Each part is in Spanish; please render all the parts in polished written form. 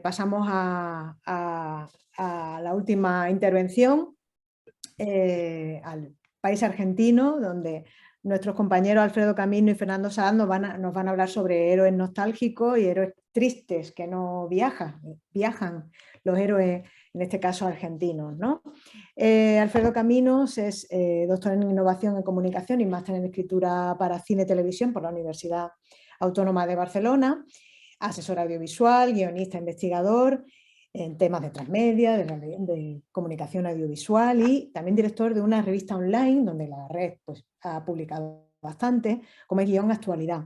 pasamos a la última intervención, al país argentino, donde nuestros compañeros Alfredo Camino y Fernando Saad nos van a hablar sobre héroes nostálgicos y héroes tristes que no viajan los héroes, en este caso argentinos, ¿no? Alfredo Caminos es doctor en Innovación en Comunicación y máster en Escritura para Cine y Televisión por la Universidad Autónoma de Barcelona, asesor audiovisual, guionista, investigador en temas de transmedia, de comunicación audiovisual y también director de una revista online donde la red pues, ha publicado bastante, como es Guión Actualidad.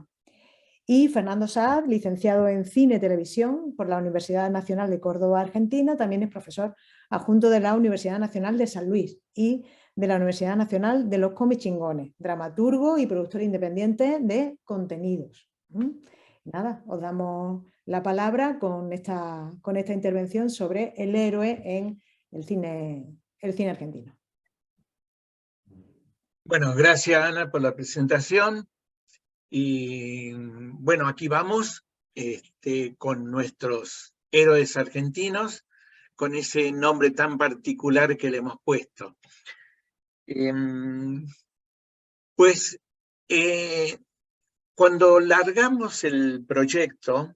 Y Fernando Saad, licenciado en Cine y Televisión por la Universidad Nacional de Córdoba, Argentina, también es profesor adjunto de la Universidad Nacional de San Luis y de la Universidad Nacional de los Comichingones, dramaturgo y productor independiente de contenidos. Nada, os damos la palabra con esta intervención sobre el héroe en el cine argentino. Bueno, gracias Ana por la presentación. Y bueno, aquí vamos con nuestros héroes argentinos, con ese nombre tan particular que le hemos puesto. Cuando largamos el proyecto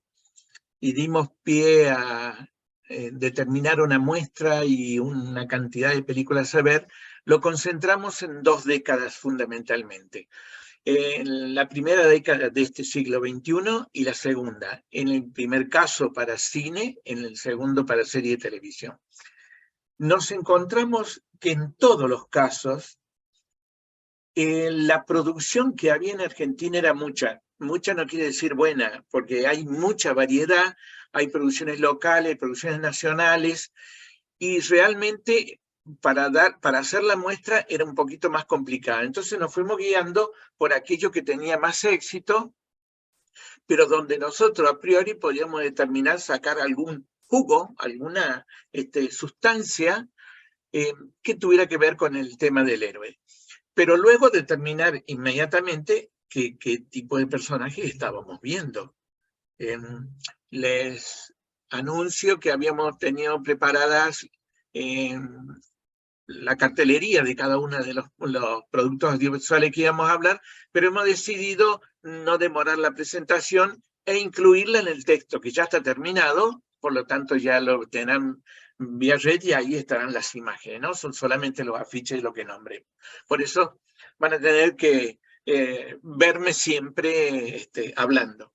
y dimos pie a determinar una muestra y una cantidad de películas a ver, lo concentramos en 2 décadas fundamentalmente. En la primera década de este siglo XXI y la segunda. En el primer caso para cine, en el segundo para serie de televisión. Nos encontramos que en todos los casos la producción que había en Argentina era mucha. Mucha no quiere decir buena, porque hay mucha variedad, hay producciones locales, producciones nacionales, y realmente para hacer la muestra era un poquito más complicada. Entonces nos fuimos guiando por aquello que tenía más éxito, pero donde nosotros a priori podíamos determinar sacar algún jugo, alguna sustancia que tuviera que ver con el tema del héroe. Pero luego determinar inmediatamente qué tipo de personajes estábamos viendo. Les anuncio que habíamos tenido preparadas la cartelería de cada uno de los productos audiovisuales que íbamos a hablar, pero hemos decidido no demorar la presentación e incluirla en el texto, que ya está terminado, por lo tanto ya lo tendrán vía red y ahí estarán las imágenes, ¿no? Son solamente los afiches y lo que nombre. Por eso van a tener que verme siempre hablando.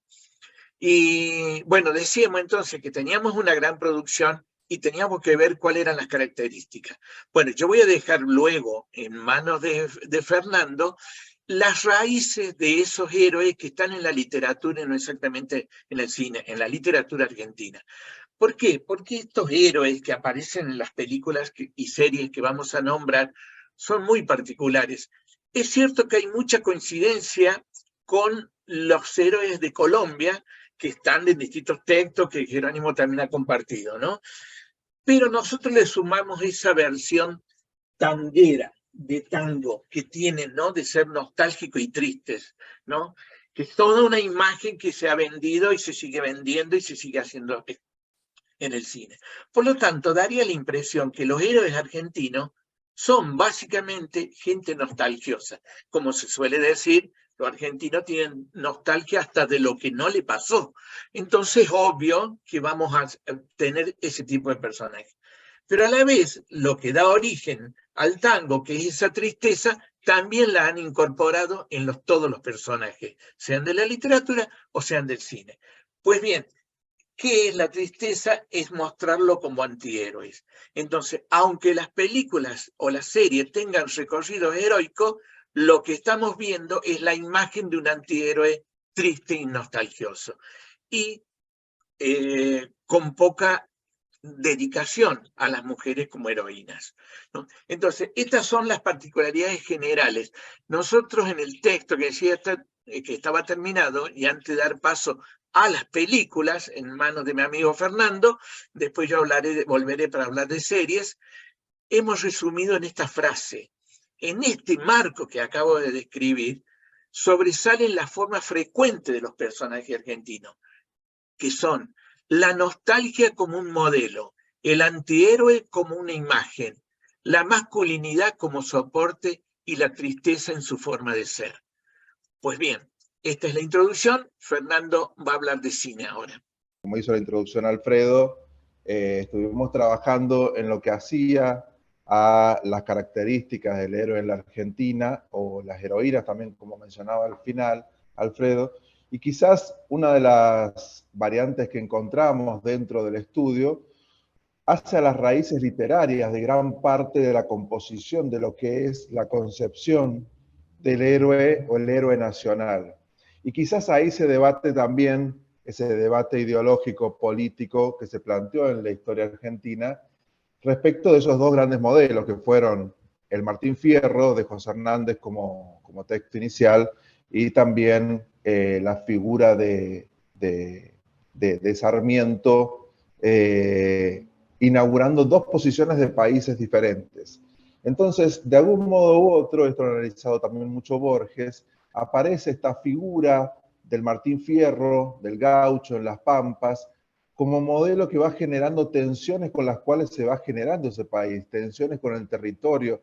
Y bueno, decíamos entonces que teníamos una gran producción y teníamos que ver cuáles eran las características. Bueno, yo voy a dejar luego en manos de Fernando las raíces de esos héroes que están en la literatura, no exactamente en el cine, en la literatura argentina. ¿Por qué? Porque estos héroes que aparecen en las películas y series que vamos a nombrar son muy particulares. Es cierto que hay mucha coincidencia con los héroes de Colombia, que están en distintos textos que Jerónimo también ha compartido, ¿no? Pero nosotros le sumamos esa versión tanguera, de tango, que tienen, ¿no? De ser nostálgico y tristes, ¿no? Que es toda una imagen que se ha vendido y se sigue vendiendo y se sigue haciendo en el cine. Por lo tanto, daría la impresión que los héroes argentinos son básicamente gente nostalgiosa. Como se suele decir, los argentinos tienen nostalgia hasta de lo que no le pasó. Entonces, obvio que vamos a tener ese tipo de personajes. Pero a la vez, lo que da origen al tango, que es esa tristeza, también la han incorporado en todos los personajes, sean de la literatura o sean del cine. Pues bien, ¿qué es la tristeza? Es mostrarlo como antihéroes. Entonces, aunque las películas o las series tengan recorrido heroico, lo que estamos viendo es la imagen de un antihéroe triste y nostalgioso. Y con poca dedicación a las mujeres como heroínas, ¿no? Entonces, estas son las particularidades generales. Nosotros en el texto que decía que estaba terminado, y antes de dar paso a las películas en manos de mi amigo Fernando, después yo volveré para hablar de series, hemos resumido en esta frase: en este marco que acabo de describir, sobresalen las formas frecuentes de los personajes argentinos, que son la nostalgia como un modelo, el antihéroe como una imagen, la masculinidad como soporte y la tristeza en su forma de ser. Pues bien, esta es la introducción. Fernando va a hablar de cine ahora. Como hizo la introducción Alfredo, estuvimos trabajando en lo que hacía a las características del héroe en la Argentina, o las heroínas también, como mencionaba al final Alfredo, y quizás una de las variantes que encontramos dentro del estudio hace a las raíces literarias de gran parte de la composición de lo que es la concepción del héroe o el héroe nacional. Y quizás ahí se debate también ese debate ideológico político que se planteó en la historia argentina respecto de esos dos grandes modelos que fueron el Martín Fierro de José Hernández como texto inicial y también la figura de Sarmiento inaugurando dos posiciones de países diferentes. Entonces, de algún modo u otro, esto lo ha analizado también mucho Borges, aparece esta figura del Martín Fierro, del gaucho en las Pampas, como modelo que va generando tensiones con las cuales se va generando ese país, tensiones con el territorio,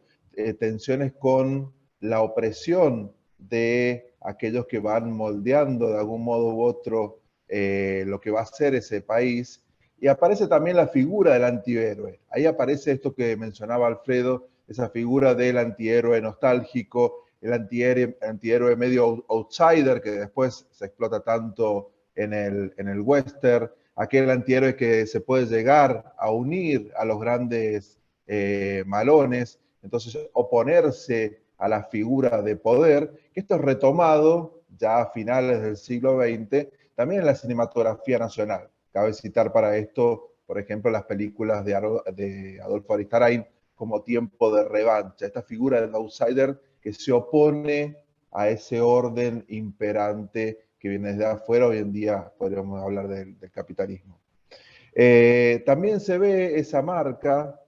tensiones con la opresión de aquellos que van moldeando de algún modo u otro lo que va a ser ese país. Y aparece también la figura del antihéroe. Ahí aparece esto que mencionaba Alfredo, esa figura del antihéroe nostálgico, el antihéroe medio outsider que después se explota tanto en el western, aquel antihéroe que se puede llegar a unir a los grandes malones, entonces oponerse a la figura de poder, que esto es retomado ya a finales del siglo XX, también en la cinematografía nacional. Cabe citar para esto, por ejemplo, las películas de Adolfo Aristarain como Tiempo de Revancha, esta figura del outsider que se opone a ese orden imperante que viene desde afuera. Hoy en día podríamos hablar del capitalismo. También se ve esa marca,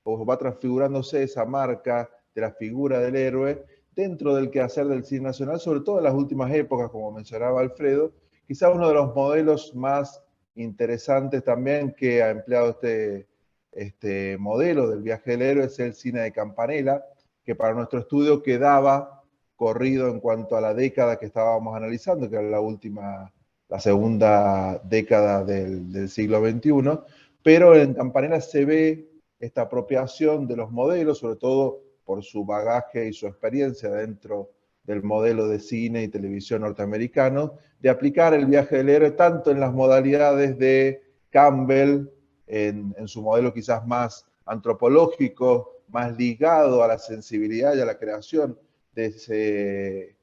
o va transfigurándose esa marca de la figura del héroe dentro del quehacer del cine nacional, sobre todo en las últimas épocas, como mencionaba Alfredo. Quizá uno de los modelos más interesantes también que ha empleado este modelo del viaje del héroe es el cine de Campanella, que para nuestro estudio quedaba corrido en cuanto a la década que estábamos analizando, que era la segunda década del siglo XXI, pero en Campanella se ve esta apropiación de los modelos, sobre todo por su bagaje y su experiencia dentro del modelo de cine y televisión norteamericano, de aplicar el viaje del héroe tanto en las modalidades de Campbell, en su modelo quizás más antropológico, más ligado a la sensibilidad y a la creación de ese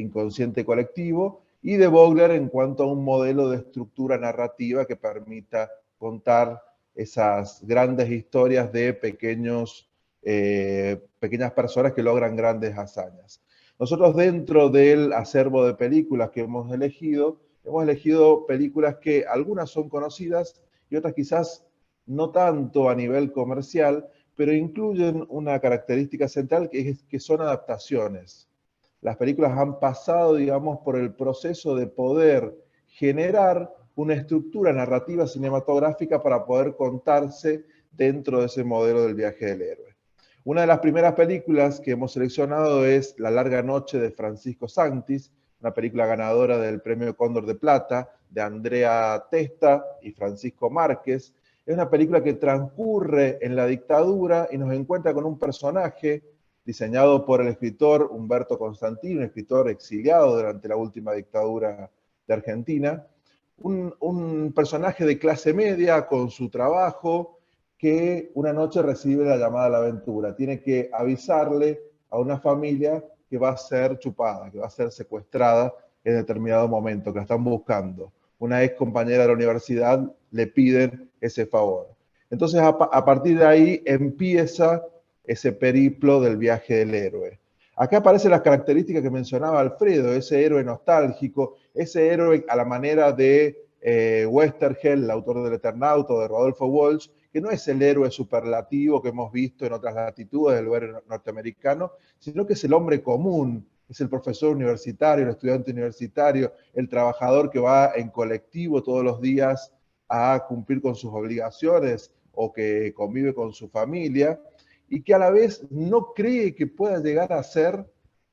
inconsciente colectivo, y de Vogler en cuanto a un modelo de estructura narrativa que permita contar esas grandes historias de pequeñas personas que logran grandes hazañas. Nosotros dentro del acervo de películas que hemos elegido películas que algunas son conocidas y otras quizás no tanto a nivel comercial, pero incluyen una característica central que son adaptaciones. Las películas han pasado, digamos, por el proceso de poder generar una estructura narrativa cinematográfica para poder contarse dentro de ese modelo del viaje del héroe. Una de las primeras películas que hemos seleccionado es La larga noche de Francisco Santis, una película ganadora del Premio Cóndor de Plata de Andrea Testa y Francisco Márquez. Es una película que transcurre en la dictadura y nos encuentra con un personaje diseñado por el escritor Humberto Constantino, un escritor exiliado durante la última dictadura de Argentina. Un personaje de clase media con su trabajo que una noche recibe la llamada a la aventura. Tiene que avisarle a una familia que va a ser chupada, que va a ser secuestrada en determinado momento, que la están buscando. Una ex compañera de la universidad le piden ese favor. Entonces, a partir de ahí empieza ese periplo del viaje del héroe. Acá aparecen las características que mencionaba Alfredo, ese héroe nostálgico, ese héroe a la manera de Westergel, el autor del Eternauta, de Rodolfo Walsh, que no es el héroe superlativo que hemos visto en otras latitudes del héroe norteamericano, sino que es el hombre común, es el profesor universitario, el estudiante universitario, el trabajador que va en colectivo todos los días a cumplir con sus obligaciones o que convive con su familia, y que a la vez no cree que pueda llegar a hacer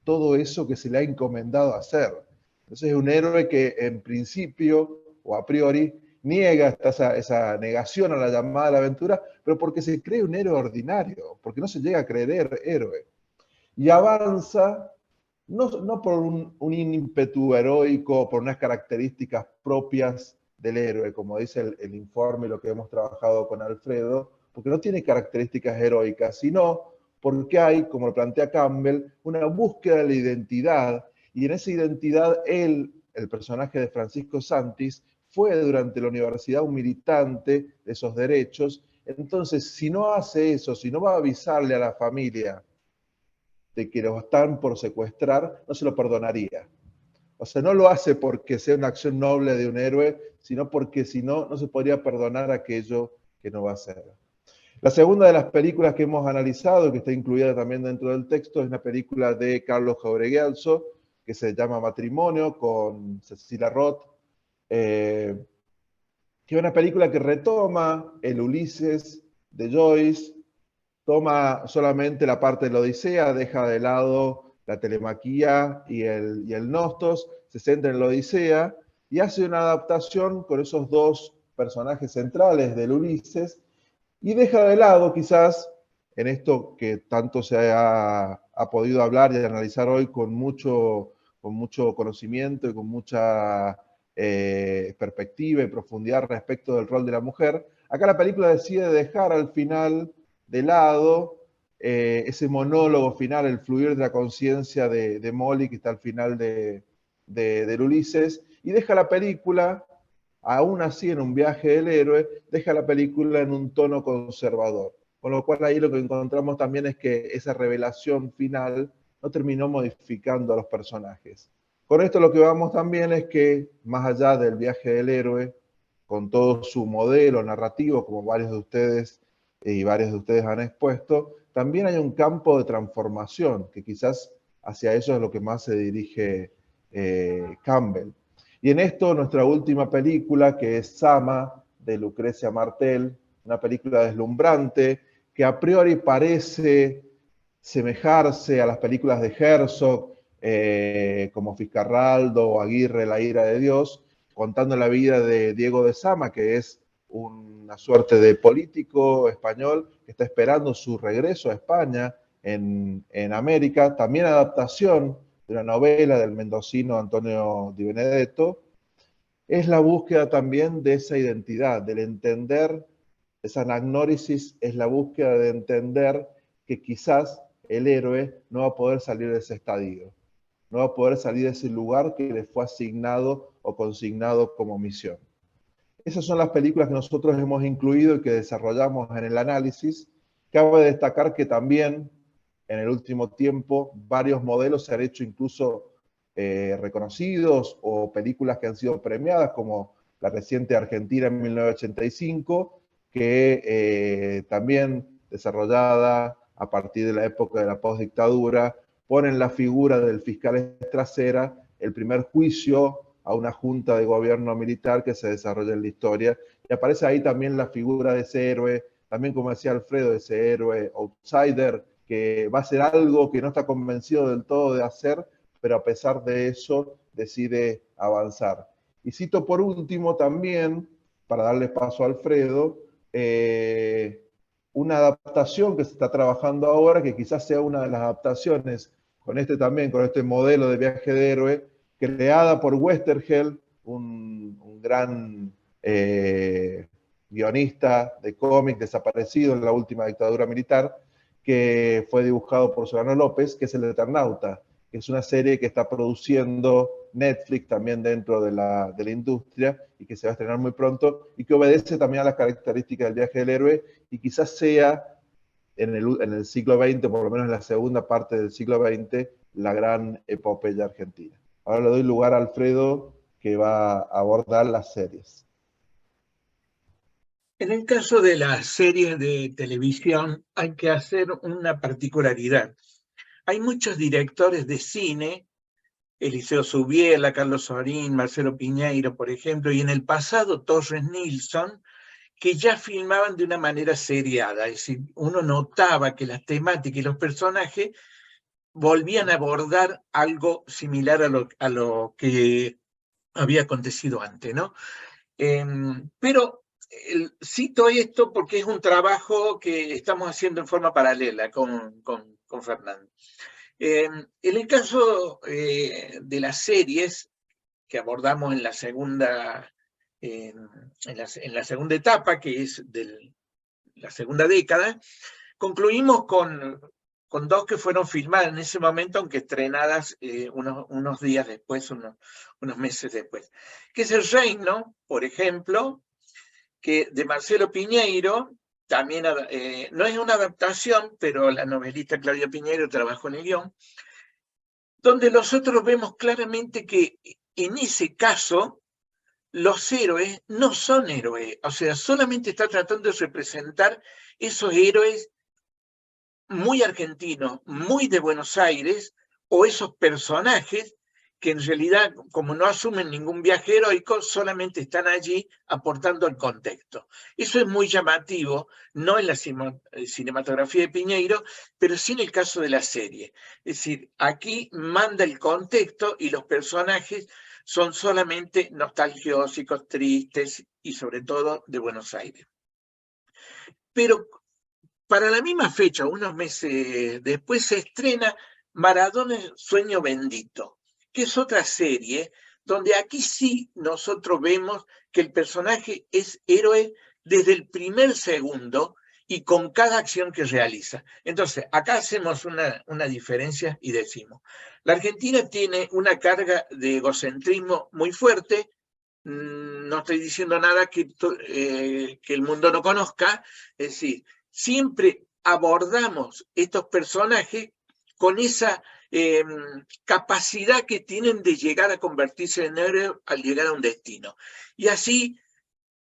todo eso que se le ha encomendado hacer. Entonces es un héroe que en principio o a priori niega esa negación a la llamada a la aventura, pero porque se cree un héroe ordinario, porque no se llega a creer héroe. Y avanza no por un ímpetu heroico, por unas características propias del héroe, como dice el informe, lo que hemos trabajado con Alfredo, porque no tiene características heroicas, sino porque hay, como lo plantea Campbell, una búsqueda de la identidad, y en esa identidad él, el personaje de Francisco Santis, fue durante la universidad un militante de esos derechos. Entonces, si no hace eso, si no va a avisarle a la familia de que lo están por secuestrar, no se lo perdonaría. O sea, no lo hace porque sea una acción noble de un héroe, sino porque si no, no se podría perdonar aquello que no va a hacer. La segunda de las películas que hemos analizado, que está incluida también dentro del texto, es una película de Carlos Jauregui Alzo, que se llama Matrimonio, con Cecilia Roth, que es una película que retoma el Ulises de Joyce, toma solamente la parte de la Odisea, deja de lado la telemaquia y el Nostos, se centra en la Odisea y hace una adaptación con esos dos personajes centrales del Ulises y deja de lado quizás en esto que tanto se ha podido hablar y analizar hoy con mucho conocimiento y con mucha perspectiva y profundidad respecto del rol de la mujer. Acá la película decide dejar al final de lado ese monólogo final, el fluir de la conciencia de Molly, que está al final del Ulises, y deja la película, aún así en un viaje del héroe, deja la película en un tono conservador. Con lo cual ahí lo que encontramos también es que esa revelación final no terminó modificando a los personajes. Con esto lo que vamos también es que, más allá del viaje del héroe, con todo su modelo narrativo, como varios de ustedes han expuesto, también hay un campo de transformación, que quizás hacia eso es lo que más se dirige Campbell. Y en esto, nuestra última película, que es Sama, de Lucrecia Martel, una película deslumbrante, que a priori parece semejarse a las películas de Herzog, como Fiscarraldo o Aguirre, La ira de Dios, contando la vida de Diego de Sama, que es una suerte de político español que está esperando su regreso a España en América. También adaptación de una novela del mendocino Antonio Di Benedetto. Es la búsqueda también de esa identidad, del entender, esa anagnórisis es la búsqueda de entender que quizás el héroe no va a poder salir de ese estadio, no va a poder salir de ese lugar que le fue asignado o consignado como misión. Esas son las películas que nosotros hemos incluido y que desarrollamos en el análisis. Cabe destacar que también en el último tiempo varios modelos se han hecho incluso reconocidos o películas que han sido premiadas, como la reciente Argentina en 1985, que también desarrollada a partir de la época de la postdictadura, ponen la figura del fiscal Estracera, el primer juicio a una junta de gobierno militar que se desarrolla en la historia, y aparece ahí también la figura de ese héroe, también como decía Alfredo, ese héroe outsider, que va a hacer algo que no está convencido del todo de hacer, pero a pesar de eso decide avanzar. Y cito por último también, para darle paso a Alfredo, una adaptación que se está trabajando ahora, que quizás sea una de las adaptaciones con este modelo de viaje de héroe, creada por Westergel, un gran guionista de cómic desaparecido en la última dictadura militar, que fue dibujado por Solano López, que es El Eternauta, que es una serie que está produciendo Netflix también dentro de la industria y que se va a estrenar muy pronto y que obedece también a las características del viaje del héroe y quizás sea en el siglo XX, por lo menos en la segunda parte del siglo XX, la gran epopeya argentina. Ahora le doy lugar a Alfredo, que va a abordar las series. En el caso de las series de televisión hay que hacer una particularidad. Hay muchos directores de cine Eliseo Subiela, Carlos Sorín, Marcelo Piñeiro, por ejemplo, y en el pasado Torres Nilsson, que ya filmaban de una manera seriada, es decir, uno notaba que las temáticas y los personajes volvían a abordar algo similar a lo que había acontecido antes, ¿no? Pero cito esto porque es un trabajo que estamos haciendo en forma paralela con Fernando. En el caso de las series que abordamos en la segunda, en la segunda etapa, que es de la segunda década, concluimos con dos que fueron filmadas en ese momento, aunque estrenadas unos días después, unos meses después, que es El Reino, por ejemplo, que de Marcelo Piñeiro, también no es una adaptación, pero la novelista Claudia Piñeiro trabajó en el guión, donde nosotros vemos claramente que en ese caso los héroes no son héroes, o sea, solamente está tratando de representar esos héroes muy argentinos, muy de Buenos Aires, o esos personajes que en realidad, como no asumen ningún viaje heroico, solamente están allí aportando el contexto. Eso es muy llamativo, no en la cinematografía de Piñeiro, pero sí en el caso de la serie. Es decir, aquí manda el contexto y los personajes son solamente nostalgiosos, tristes y sobre todo de Buenos Aires. Pero para la misma fecha, unos meses después, se estrena Maradona Sueño Bendito, que es otra serie donde aquí sí nosotros vemos que el personaje es héroe desde el primer segundo y con cada acción que realiza. Entonces, acá hacemos una diferencia y decimos, la Argentina tiene una carga de egocentrismo muy fuerte. No estoy diciendo nada que el mundo no conozca, es decir, siempre abordamos estos personajes con esa capacidad que tienen de llegar a convertirse en héroes al llegar a un destino. Y así,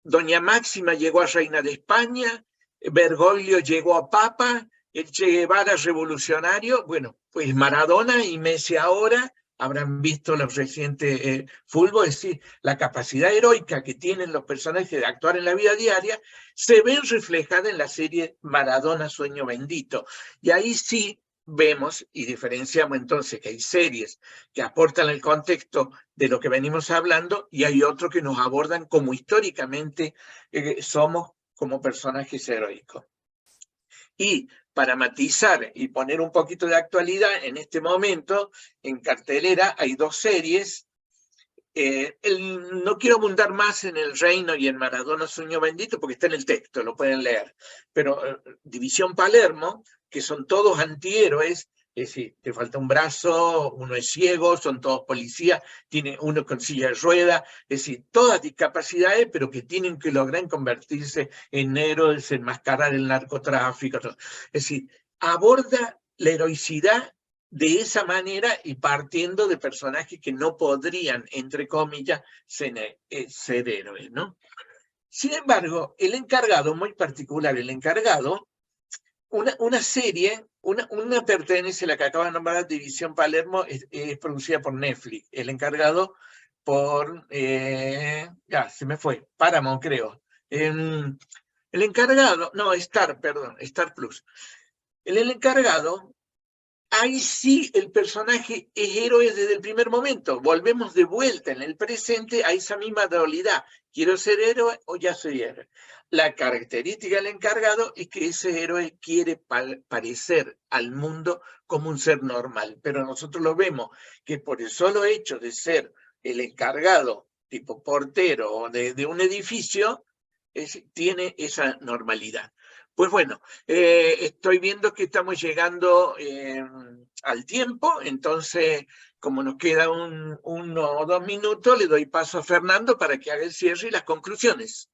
Doña Máxima llegó a reina de España, Bergoglio llegó a papa, el Che Guevara revolucionario, bueno, pues Maradona y Messi ahora habrán visto los recientes fútbol, es decir, la capacidad heroica que tienen los personajes de actuar en la vida diaria se ven reflejada en la serie Maradona Sueño Bendito. Y ahí sí vemos y diferenciamos entonces que hay series que aportan el contexto de lo que venimos hablando y hay otros que nos abordan como históricamente somos como personajes heroicos. Y para matizar y poner un poquito de actualidad, en este momento, en cartelera hay dos series. No quiero abundar más en El Reino y en Maradona Sueño Bendito porque está en el texto, lo pueden leer. Pero División Palermo, que son todos antihéroes, es decir, te falta un brazo, uno es ciego, son todos policías, tiene uno con silla de rueda, es decir, todas discapacidades, pero que tienen que lograr convertirse en héroes, enmascarar el narcotráfico. Todo. Es decir, aborda la heroicidad de esa manera y partiendo de personajes que no podrían, entre comillas, ser héroes, ¿no? Sin embargo, el encargado, muy particular, el encargado, una serie, una pertenece a la que acaba de nombrar División Palermo, es producida por Netflix. El encargado por, ya, se me fue, Paramount creo. El encargado, no, Star Plus. El encargado, ahí sí el personaje es héroe desde el primer momento. Volvemos de vuelta en el presente a esa misma dualidad. ¿Quiero ser héroe o ya soy héroe? La característica del encargado es que ese héroe quiere parecer al mundo como un ser normal, pero nosotros lo vemos que por el solo hecho de ser el encargado, tipo portero o de un edificio, tiene esa normalidad. Pues bueno, estoy viendo que estamos llegando al tiempo, entonces, como nos queda uno o dos minutos, le doy paso a Fernando para que haga el cierre y las conclusiones.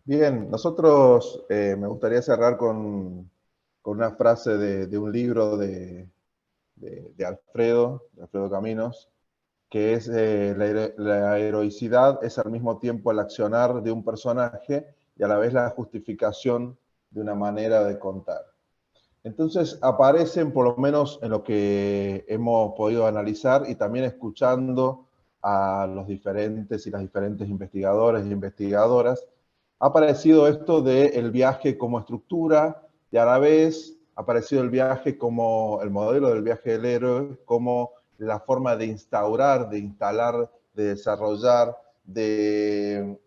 Bien, nosotros me gustaría cerrar con una frase de un libro de Alfredo Caminos, que es la heroicidad es al mismo tiempo el accionar de un personaje y a la vez la justificación de una manera de contar. Entonces aparecen, por lo menos en lo que hemos podido analizar y también escuchando a los diferentes y las diferentes investigadores e investigadoras, ha aparecido esto del viaje como estructura y a la vez ha aparecido el viaje como el modelo del viaje del héroe, como la forma de instaurar, de instalar, de desarrollar, de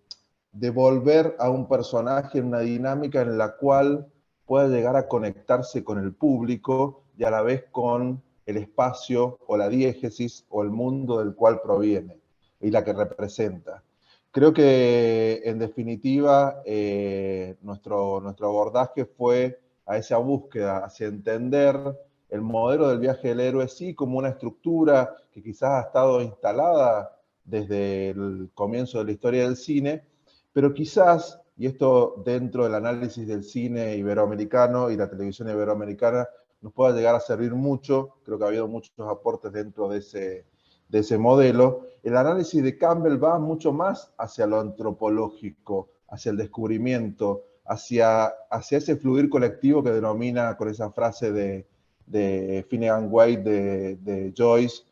volver a un personaje en una dinámica en la cual pueda llegar a conectarse con el público y a la vez con el espacio o la diégesis o el mundo del cual proviene y la que representa. Creo que en definitiva nuestro abordaje fue a esa búsqueda, hacia entender el modelo del viaje del héroe sí como una estructura que quizás ha estado instalada desde el comienzo de la historia del cine, pero quizás, y esto dentro del análisis del cine iberoamericano y la televisión iberoamericana, nos pueda llegar a servir mucho, creo que ha habido muchos aportes dentro de ese modelo. El análisis de Campbell va mucho más hacia lo antropológico, hacia el descubrimiento, hacia ese fluir colectivo que denomina con esa frase de Finnegan Wade de Joyce,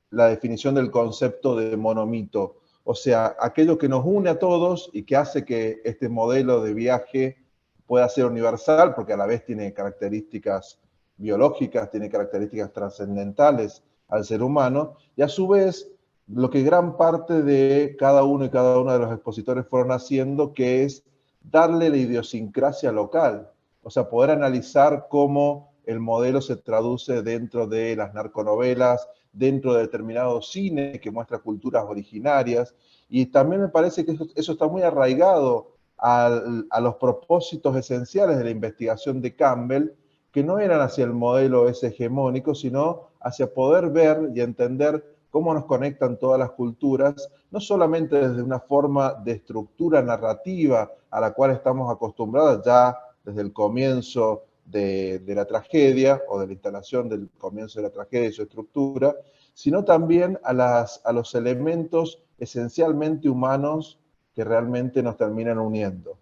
la definición del concepto de monomito. O sea, aquello que nos une a todos y que hace que este modelo de viaje pueda ser universal, porque a la vez tiene características biológicas, tiene características trascendentales al ser humano, y a su vez lo que gran parte de cada uno y cada una de los expositores fueron haciendo, que es darle la idiosincrasia local, o sea, poder analizar cómo el modelo se traduce dentro de las narconovelas, dentro de determinado cine que muestra culturas originarias, y también me parece que eso está muy arraigado a los propósitos esenciales de la investigación de Campbell, que no eran hacia el modelo ese hegemónico, sino hacia poder ver y entender cómo nos conectan todas las culturas, no solamente desde una forma de estructura narrativa a la cual estamos acostumbrados ya desde el comienzo de la tragedia o de la instalación del comienzo de la tragedia y su estructura, sino también a los elementos esencialmente humanos que realmente nos terminan uniendo.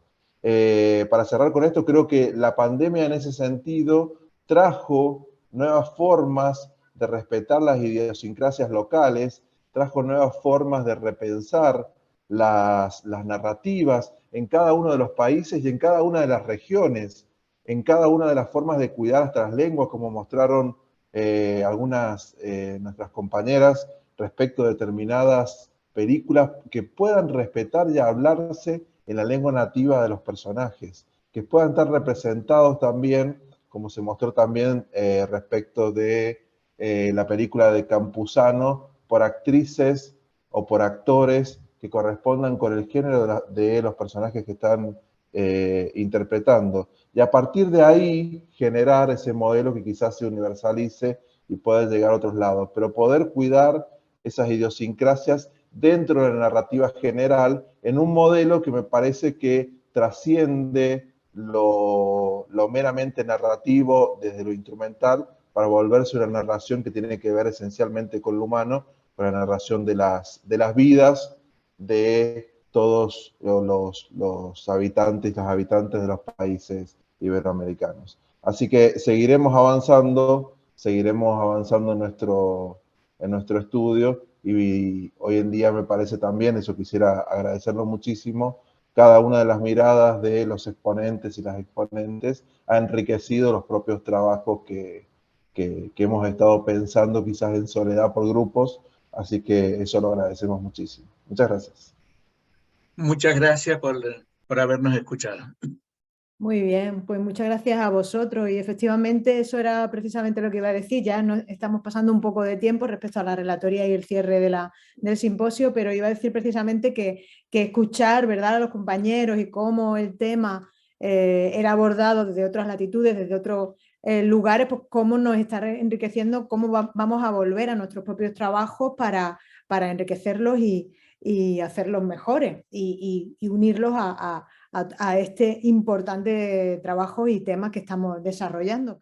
Para cerrar con esto, creo que la pandemia en ese sentido trajo nuevas formas de respetar las idiosincrasias locales, trajo nuevas formas de repensar las narrativas en cada uno de los países y en cada una de las regiones, en cada una de las formas de cuidar nuestras lenguas, como mostraron algunas nuestras compañeras respecto a determinadas películas que puedan respetar y hablarse en la lengua nativa de los personajes, que puedan estar representados también, como se mostró también respecto de la película de Campuzano, por actrices o por actores que correspondan con el género de los personajes que están interpretando. Y a partir de ahí generar ese modelo que quizás se universalice y pueda llegar a otros lados, pero poder cuidar esas idiosincrasias dentro de la narrativa general en un modelo que me parece que trasciende lo meramente narrativo desde lo instrumental para volverse una narración que tiene que ver esencialmente con lo humano, con la narración de las vidas de todos los habitantes y las habitantes de los países iberoamericanos. Así que seguiremos avanzando en nuestro estudio y hoy en día me parece también, eso quisiera agradecerlo muchísimo, cada una de las miradas de los exponentes y las exponentes ha enriquecido los propios trabajos que hemos estado pensando quizás en soledad por grupos, así que eso lo agradecemos muchísimo. Muchas gracias. Muchas gracias por habernos escuchado. Muy bien, pues muchas gracias a vosotros y efectivamente eso era precisamente lo que iba a decir. Ya estamos pasando un poco de tiempo respecto a la relatoría y el cierre del simposio, pero iba a decir precisamente que escuchar, ¿verdad?, a los compañeros y cómo el tema era abordado desde otras latitudes, desde otros lugares, pues cómo nos está enriqueciendo, cómo vamos a volver a nuestros propios trabajos para enriquecerlos y hacerlos mejores y unirlos a este importante trabajo y tema que estamos desarrollando.